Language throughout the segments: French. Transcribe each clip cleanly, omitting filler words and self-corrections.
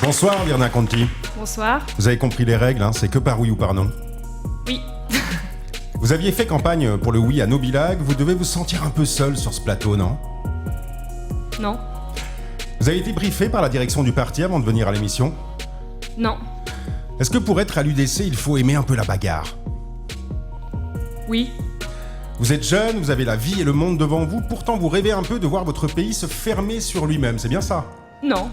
Bonsoir, Virna Conti. Bonsoir. Vous avez compris les règles, hein, c'est que par oui ou par non. Oui. Vous aviez fait campagne pour le oui à Nobilag, vous devez vous sentir un peu seul sur ce plateau, non? Non. Vous avez été briefé par la direction du parti avant de venir à l'émission? Non. Est-ce que pour être à l'UDC, il faut aimer un peu la bagarre? Oui. Vous êtes jeune, vous avez la vie et le monde devant vous, pourtant vous rêvez un peu de voir votre pays se fermer sur lui-même, c'est bien ça? Non.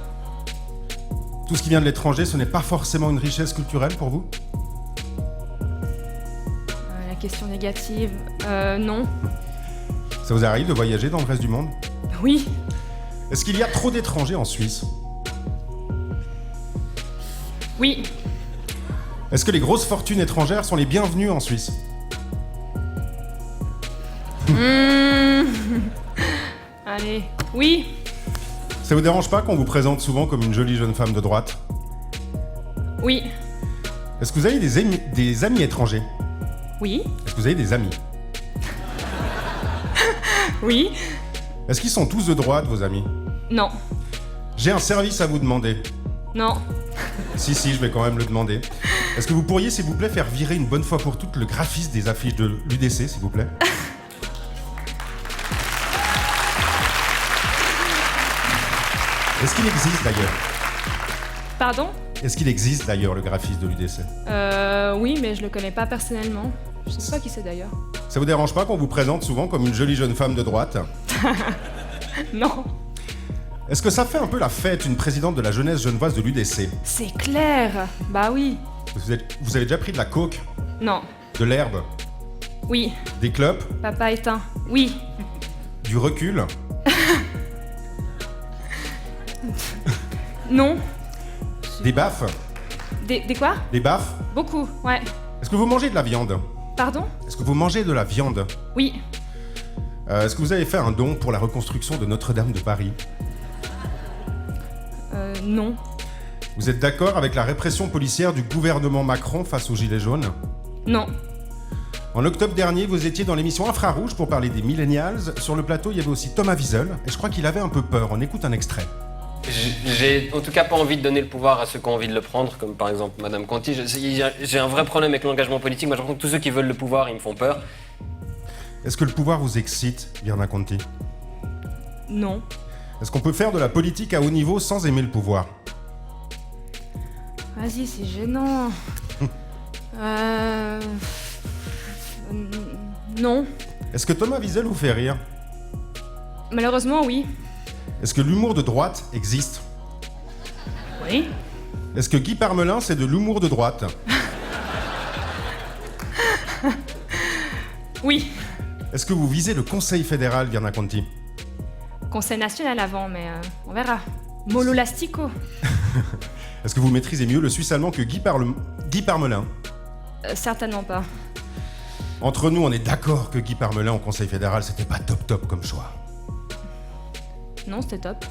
Tout ce qui vient de l'étranger, ce n'est pas forcément une richesse culturelle pour vous? La question négative. Non. Ça vous arrive de voyager dans le reste du monde? Oui. Est-ce qu'il y a trop d'étrangers en Suisse? Oui. Est-ce que les grosses fortunes étrangères sont les bienvenues en Suisse? Allez. Oui. Ça vous dérange pas qu'on vous présente souvent comme une jolie jeune femme de droite? Oui. Est-ce que vous avez des amis étrangers? Oui. Est-ce que vous avez des amis? Oui. Est-ce qu'ils sont tous de droite, vos amis? Non. J'ai un service à vous demander. Non. Si, je vais quand même le demander. Est-ce que vous pourriez, s'il vous plaît, faire virer une bonne fois pour toutes le graphiste des affiches de l'UDC, s'il vous plaît? Est-ce qu'il existe d'ailleurs? Pardon? Est-ce qu'il existe d'ailleurs le graphiste de l'UDC? Oui, mais je le connais pas personnellement. Je sais pas qui c'est d'ailleurs. Ça vous dérange pas qu'on vous présente souvent comme une jolie jeune femme de droite? Non. Est-ce que ça fait un peu la fête, une présidente de la jeunesse genevoise de l'UDC? C'est clair. Bah oui. Vous avez déjà pris de la coke? Non. De l'herbe? Oui. Des clopes? Papa éteint. Oui. Du recul? Non. Des baffes? Des quoi? Des baffes? Beaucoup, ouais. Est-ce que vous mangez de la viande? Pardon? Est-ce que vous mangez de la viande? Oui. Est-ce que vous avez fait un don pour la reconstruction de Notre-Dame de Paris? Non. Vous êtes d'accord avec la répression policière du gouvernement Macron face aux Gilets jaunes? Non. En octobre dernier, vous étiez dans l'émission Infrarouge pour parler des millennials. Sur le plateau, il y avait aussi Thomas Wiesel, et je crois qu'il avait un peu peur. On écoute un extrait. J'ai en tout cas pas envie de donner le pouvoir à ceux qui ont envie de le prendre, comme par exemple Madame Conti. J'ai un vrai problème avec l'engagement politique. Moi, j'ai l'impression que tous ceux qui veulent le pouvoir, ils me font peur. Est-ce que le pouvoir vous excite, Virna Conti? Non. Est-ce qu'on peut faire de la politique à haut niveau sans aimer le pouvoir? Vas-y, c'est gênant. Non. Est-ce que Thomas Wiesel vous fait rire? Malheureusement, oui. Est-ce que l'humour de droite existe? Oui. Est-ce que Guy Parmelin, c'est de l'humour de droite? Oui. Est-ce que vous visez le Conseil fédéral, Virna Conti? Conseil national avant, mais on verra. Molo Lastico. Est-ce que vous maîtrisez mieux le suisse allemand que Guy Parmelin? Certainement pas. Entre nous, on est d'accord que Guy Parmelin au Conseil fédéral, c'était pas top comme choix. Non, c'était top.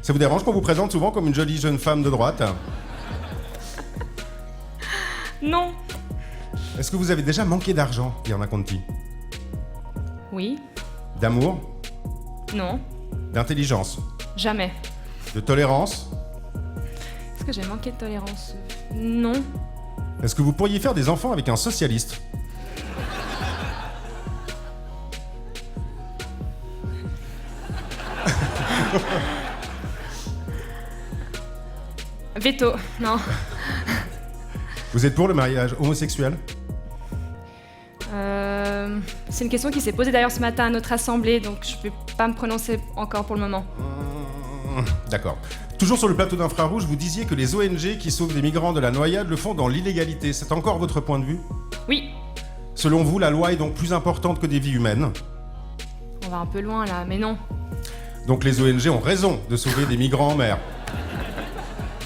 Ça vous dérange qu'on vous présente souvent comme une jolie jeune femme de droite? Non. Est-ce que vous avez déjà manqué d'argent, Virna Conti? Oui. D'amour? Non. D'intelligence? Jamais. De tolérance? Est-ce que j'ai manqué de tolérance? Non. Est-ce que vous pourriez faire des enfants avec un socialiste? Veto. Non. Vous êtes pour le mariage homosexuel? C'est une question qui s'est posée d'ailleurs ce matin à notre assemblée, donc je vais pas me prononcer encore pour le moment. D'accord. Toujours sur le plateau d'Infrarouge, vous disiez que les ONG qui sauvent des migrants de la noyade le font dans l'illégalité. C'est encore votre point de vue? Oui. Selon vous, la loi est donc plus importante que des vies humaines? On va un peu loin là, mais non. Donc les ONG ont raison de sauver des migrants en mer.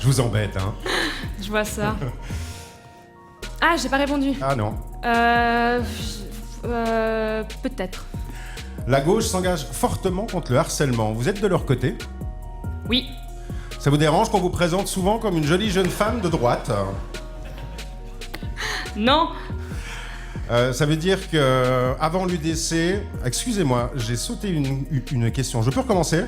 Je vous embête, hein? Je vois ça. Ah, j'ai pas répondu. Ah non. Peut-être. La gauche s'engage fortement contre le harcèlement. Vous êtes de leur côté? Oui. Ça vous dérange qu'on vous présente souvent comme une jolie jeune femme de droite? Non. Ça veut dire que avant l'UDC... Excusez-moi, j'ai sauté une question. Je peux recommencer?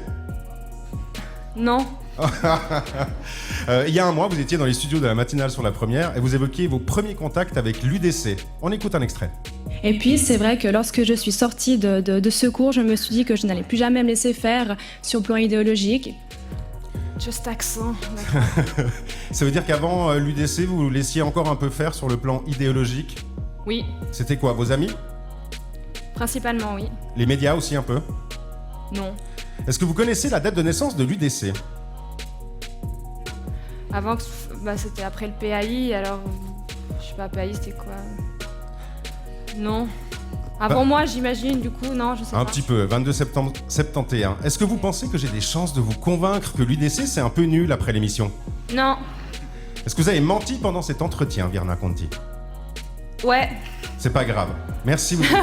Non. Il y a un mois, vous étiez dans les studios de la matinale sur la première et vous évoquiez vos premiers contacts avec l'UDC. On écoute un extrait. Et puis, c'est vrai que lorsque je suis sortie de ce cours, je me suis dit que je n'allais plus jamais me laisser faire sur le plan idéologique. Juste accent. Ça veut dire qu'avant l'UDC, vous vous laissiez encore un peu faire sur le plan idéologique. Oui, C'était quoi, vos amis? principalement oui. Les médias aussi un peu? Non. Est-ce que vous connaissez la date de naissance de l'UDC? Avant que c'était après le PAI, alors je sais pas, PAI c'était quoi? Non. Avant moi, j'imagine, du coup, non, je sais Un pas. petit peu, 22 septembre 71. Est-ce que vous pensez que j'ai des chances de vous convaincre que l'UDC c'est un peu nul après l'émission? Non. Est-ce que vous avez menti pendant cet entretien, Virna Conti? Ouais. C'est pas grave. Merci beaucoup.